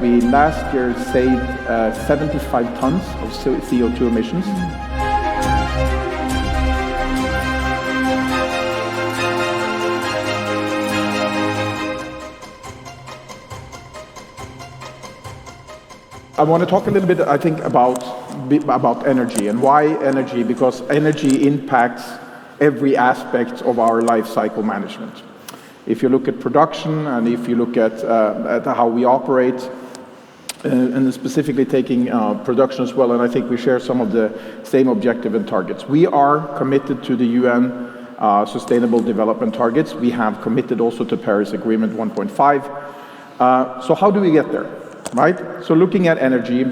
we last year saved 75 tons of CO2 emissions. I want to talk a little bit, I think, about energy. And why energy? Because energy impacts every aspect of our life cycle management. If you look at production and if you look at how we operate, and specifically taking production as well, and I think we share some of the same objective and targets. We are committed to the UN Sustainable Development Targets. We have committed also to Paris Agreement 1.5. So how do we get there, right? So looking at energy,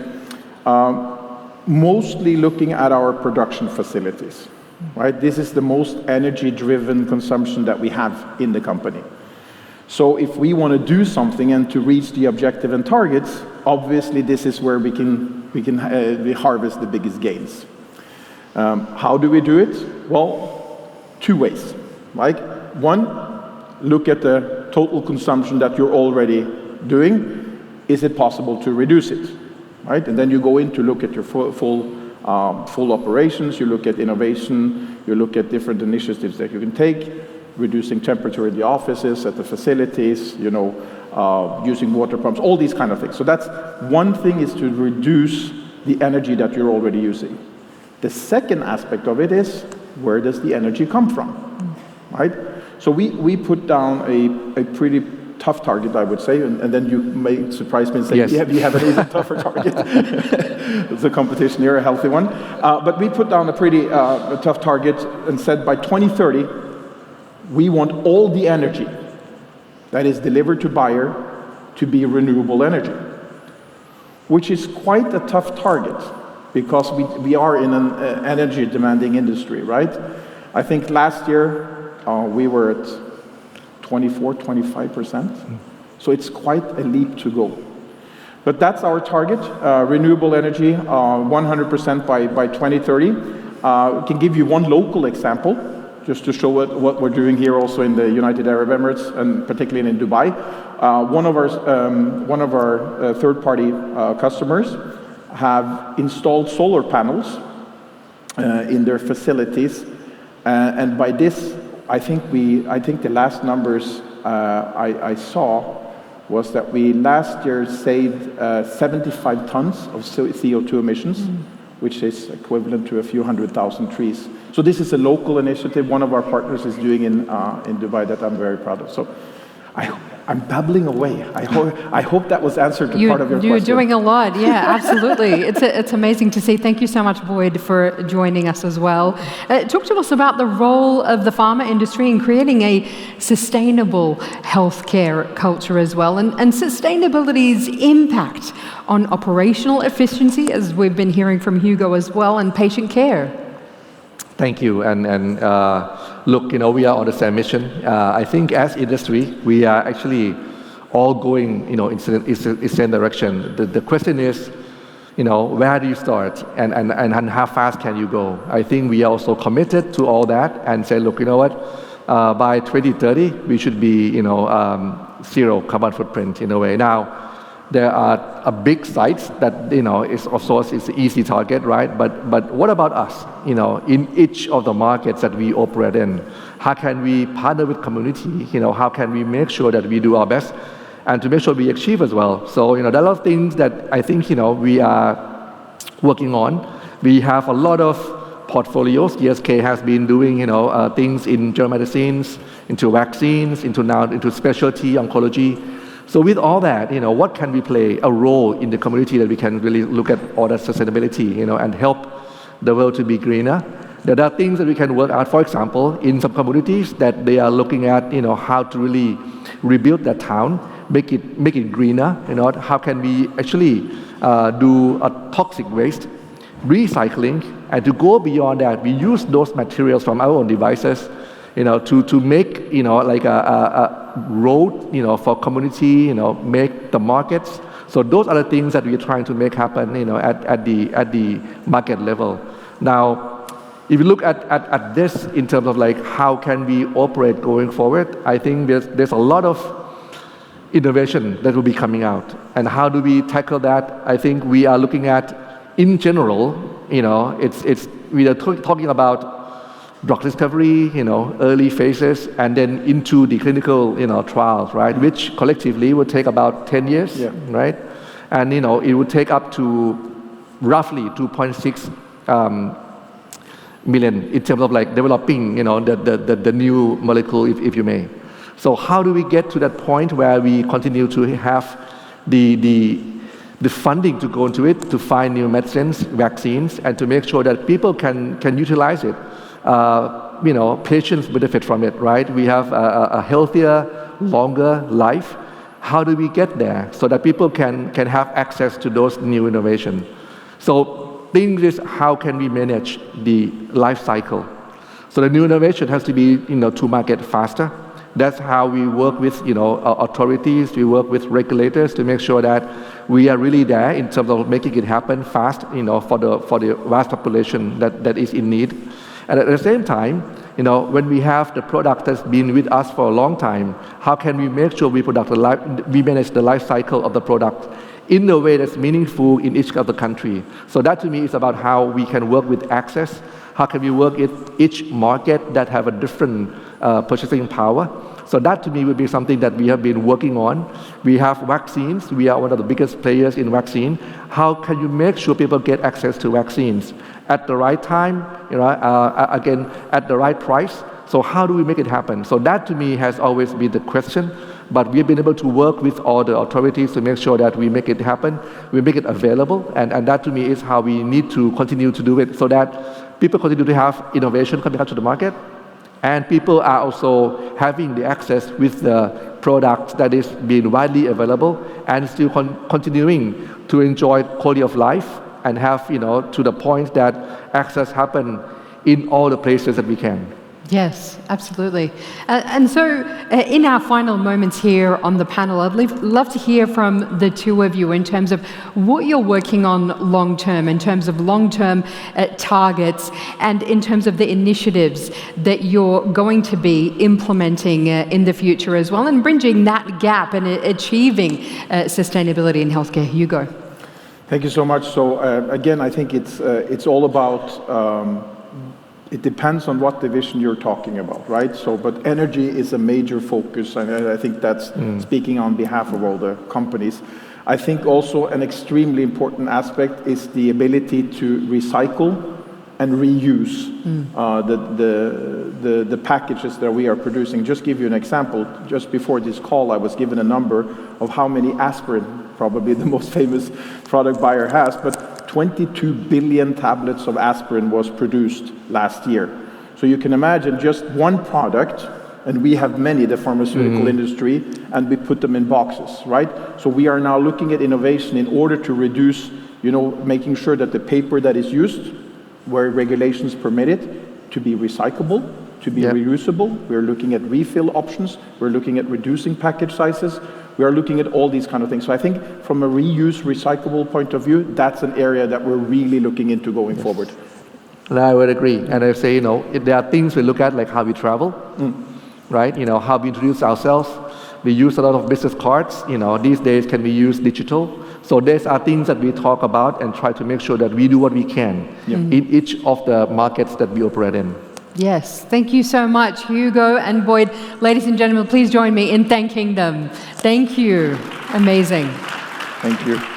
mostly looking at our production facilities. Right? This is the most energy-driven consumption that we have in the company. So if we want to do something and to reach the objective and targets, obviously this is where we harvest the biggest gains. How do we do it? Well, two ways. Right? One, look at the total consumption that you're already doing. Is it possible to reduce it? Right? And then you go in to look at your full operations, you look at innovation, you look at different initiatives that you can take, reducing temperature in the offices, at the facilities, using water pumps, all these kind of things. So that's one thing, is to reduce the energy that you're already using. The second aspect of it is, where does the energy come from, right? So we put down a pretty tough target, I would say, and then you may surprise me and say, yes, you have an even tougher target. It's a competition here, a healthy one. But we put down a pretty tough target and said by 2030, we want all the energy that is delivered to buyer to be renewable energy, which is quite a tough target because we are in an energy demanding industry, right? I think last year we were at 25%. So it's quite a leap to go. But that's our target, renewable energy, 100% by 2030. I can give you one local example, just to show what we're doing here also in the United Arab Emirates, and particularly in Dubai. One of our third-party customers have installed solar panels in their facilities, and by this, I think the last numbers I saw was that we last year saved 75 tons of CO2 emissions, which is equivalent to a few 100,000 trees. So this is a local initiative one of our partners is doing in Dubai that I'm very proud of. So I'm babbling away. I hope that was answered to part of your question. You're doing a lot, yeah, absolutely. It's amazing to see. Thank you so much, Boyd, for joining us as well. Talk to us about the role of the pharma industry in creating a sustainable healthcare culture as well, and sustainability's impact on operational efficiency, as we've been hearing from Hugo as well, and patient care. Thank you, and look, we are on the same mission. I think as industry, we are actually all going, in the same direction. The question is, where do you start, and how fast can you go? I think we are also committed to all that, and say, look, by 2030 we should be, zero carbon footprint in a way. Now, there are big sites that is of course is an easy target, right? But what about us? In each of the markets that we operate in, how can we partner with community? How can we make sure that we do our best, and to make sure we achieve as well? So there are a lot of things that I think we are working on. We have a lot of portfolios. GSK has been doing things in germ medicines, into vaccines, into specialty oncology. So with all that, what can we play a role in the community that we can really look at all that sustainability, and help the world to be greener? There are things that we can work out, for example, in some communities that they are looking at, how to really rebuild that town, make it greener. How can we actually do a toxic waste, recycling, and to go beyond that, we use those materials from our own devices, to make, like a road, for community, make the markets. So those are the things that we're trying to make happen, at the market level. Now, if you look at this in terms of like how can we operate going forward, I think there's a lot of innovation that will be coming out. And how do we tackle that? I think we are looking at, in general, we are talking about drug discovery, early phases, and then into the clinical, trials, right? Which collectively would take about 10 years, right? And, it would take up to roughly 2.6 million in terms of like developing, the new molecule, if you may. So how do we get to that point where we continue to have the funding to go into it, to find new medicines, vaccines, and to make sure that people can utilize it? Patients benefit from it, right? We have a healthier, longer life. How do we get there so that people can have access to those new innovations? So thing is, how can we manage the life cycle? So the new innovation has to be, to market faster. That's how we work with, authorities. We work with regulators to make sure that we are really there in terms of making it happen fast, for the vast population that is in need. And at the same time, when we have the product that's been with us for a long time, how can we make sure we manage the life cycle of the product in a way that's meaningful in each of the country? So that to me is about how we can work with access. How can we work with each market that have a different purchasing power? So that to me would be something that we have been working on. We have vaccines. We are one of the biggest players in vaccine. How can you make sure people get access to vaccines at the right time, again, at the right price? So how do we make it happen? So that to me has always been the question. But we've been able to work with all the authorities to make sure that we make it happen, we make it available, and that to me is how we need to continue to do it so that people continue to have innovation coming out to the market, and people are also having the access with the product that is being widely available and still continuing to enjoy quality of life and have, to the point that access happen in all the places that we can. Yes, absolutely. And so in our final moments here on the panel, I'd love to hear from the two of you in terms of what you're working on long-term, in terms of long-term targets, and in terms of the initiatives that you're going to be implementing in the future as well, and bridging that gap and achieving sustainability in healthcare. Hugo. Thank you so much. So again, I think it's all about it depends on what division you're talking about, right? So, but energy is a major focus, and I think that's speaking on behalf of all the companies. I think also an extremely important aspect is the ability to recycle and reuse the packages that we are producing. Just give you an example. Just before this call, I was given a number of how many aspirin, probably the most famous product Bayer has, but 22 billion tablets of aspirin was produced last year. So you can imagine just one product, and we have many, the pharmaceutical industry, and we put them in boxes, right? So we are now looking at innovation in order to reduce, making sure that the paper that is used, where regulations permit it, to be recyclable, to be reusable. We're looking at refill options. We're looking at reducing package sizes. We are looking at all these kind of things. So I think from a reuse, recyclable point of view, that's an area that we're really looking into going forward. And I would agree. And I say, there are things we look at, like how we travel, right? How we introduce ourselves. We use a lot of business cards. These days can we use digital? So these are things that we talk about and try to make sure that we do what we can in each of the markets that we operate in. Yes, thank you so much, Hugo and Boyd. Ladies and gentlemen, please join me in thanking them. Thank you. Amazing. Thank you.